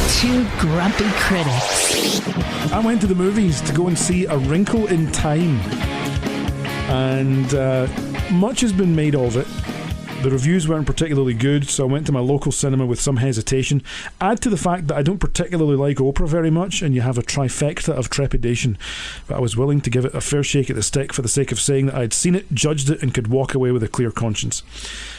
Two grumpy critics. I went to the movies to go and see A Wrinkle in Time, and much has been made of it. The reviews weren't particularly good, so I went to my local cinema with some hesitation. Add to the fact that I don't particularly like Oprah very much, and you have a trifecta of trepidation. But I was willing to give it a fair shake at the stick for the sake of saying that I'd seen it, judged it, and could walk away with a clear conscience.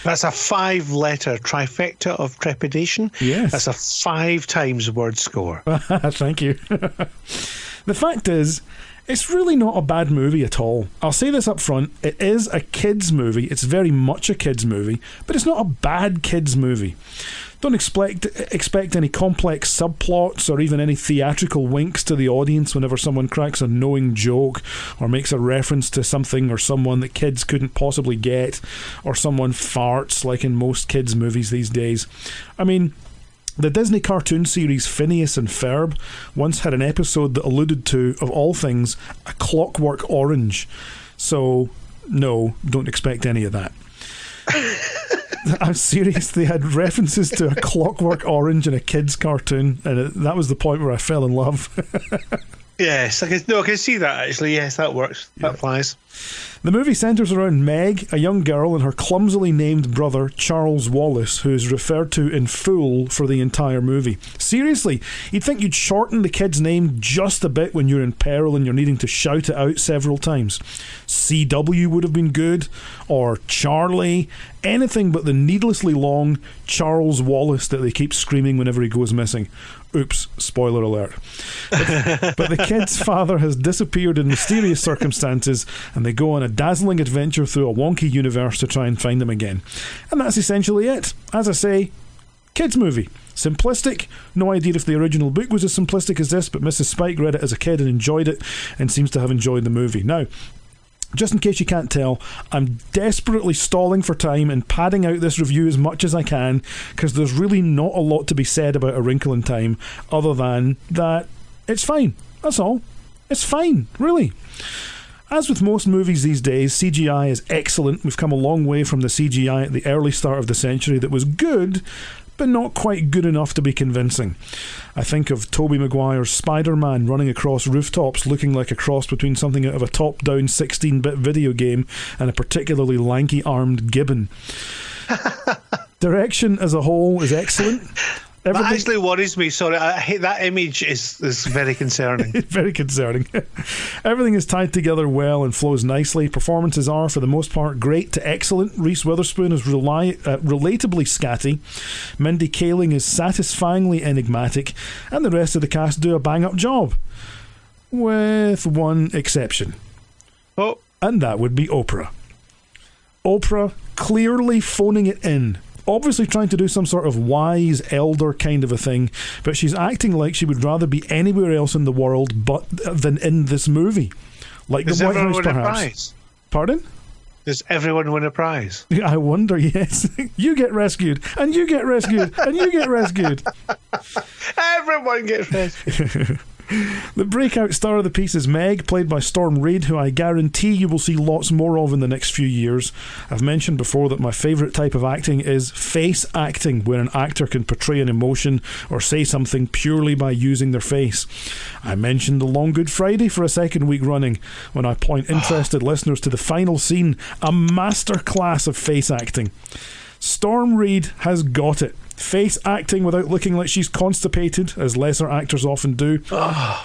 That's a 5-letter trifecta of trepidation. Yes. That's a 5 times word score. Thank you. The fact is, it's really not a bad movie at all. I'll say this up front, it is a kids' movie. It's very much a kids' movie, but it's not a bad kids' movie. Don't expect any complex subplots or even any theatrical winks to the audience whenever someone cracks a knowing joke or makes a reference to something or someone that kids couldn't possibly get, or someone farts like in most kids' movies these days. I mean, the Disney cartoon series Phineas and Ferb once had an episode that alluded to, of all things, A Clockwork Orange. So, no, don't expect any of that. I'm serious, they had references to A Clockwork Orange in a kid's cartoon, and that was the point where I fell in love. Yes, I can see that actually. Yes, that works. That applies. The movie centres around Meg, a young girl, and her clumsily named brother, Charles Wallace, who is referred to in full for the entire movie. Seriously, you'd think you'd shorten the kid's name just a bit when you're in peril and you're needing to shout it out several times. CW would have been good, or Charlie, anything but the needlessly long Charles Wallace that they keep screaming whenever he goes missing. Oops, spoiler alert. But the kid's father has disappeared in mysterious circumstances, and they go on a dazzling adventure through a wonky universe to try and find him again. And that's essentially it. As I say, kids' movie. Simplistic. No idea if the original book was as simplistic as this, but Mrs. Spike read it as a kid and enjoyed it, and seems to have enjoyed the movie. Now, just in case you can't tell, I'm desperately stalling for time and padding out this review as much as I can, because there's really not a lot to be said about A Wrinkle in Time, other than that it's fine. That's all. It's fine, really. As with most movies these days, CGI is excellent. We've come a long way from the CGI at the early start of the century that was good, but not quite good enough to be convincing. I think of Tobey Maguire's Spider-Man running across rooftops looking like a cross between something out of a top-down 16-bit video game and a particularly lanky-armed gibbon. Direction as a whole is excellent. That actually worries me. Sorry, I hate that image. Is very concerning. Very concerning. Everything is tied together well and flows nicely. Performances are, for the most part, great to excellent. Reese Witherspoon is relatably scatty. Mindy Kaling is satisfyingly enigmatic, and the rest of the cast do a bang-up job, with one exception. Oh, and that would be Oprah. Oprah clearly phoning it in. Obviously trying to do some sort of wise elder kind of a thing, but she's acting like she would rather be anywhere else in the world than in this movie. Like does the White everyone House, win perhaps. A prize? Pardon? Does everyone win a prize? I wonder, yes. You get rescued, and you get rescued, and you get rescued. Everyone gets rescued. The breakout star of the piece is Meg, played by Storm Reid, who I guarantee you will see lots more of in the next few years. I've mentioned before that my favourite type of acting is face acting, where an actor can portray an emotion or say something purely by using their face. I mentioned The Long Good Friday for a second week running, when I point interested listeners to the final scene, a masterclass of face acting. Storm Reid has got it. Face acting without looking like she's constipated, as lesser actors often do.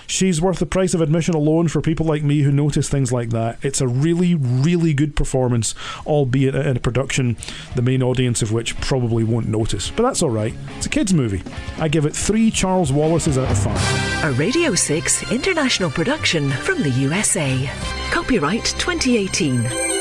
She's worth the price of admission alone for people like me who notice things like that. It's a really, really good performance, albeit in a production the main audience of which probably won't notice. But that's alright. It's a kids' movie. I give it 3 Charles Wallaces out of 5. A Radio 6 international production from the USA. Copyright 2018.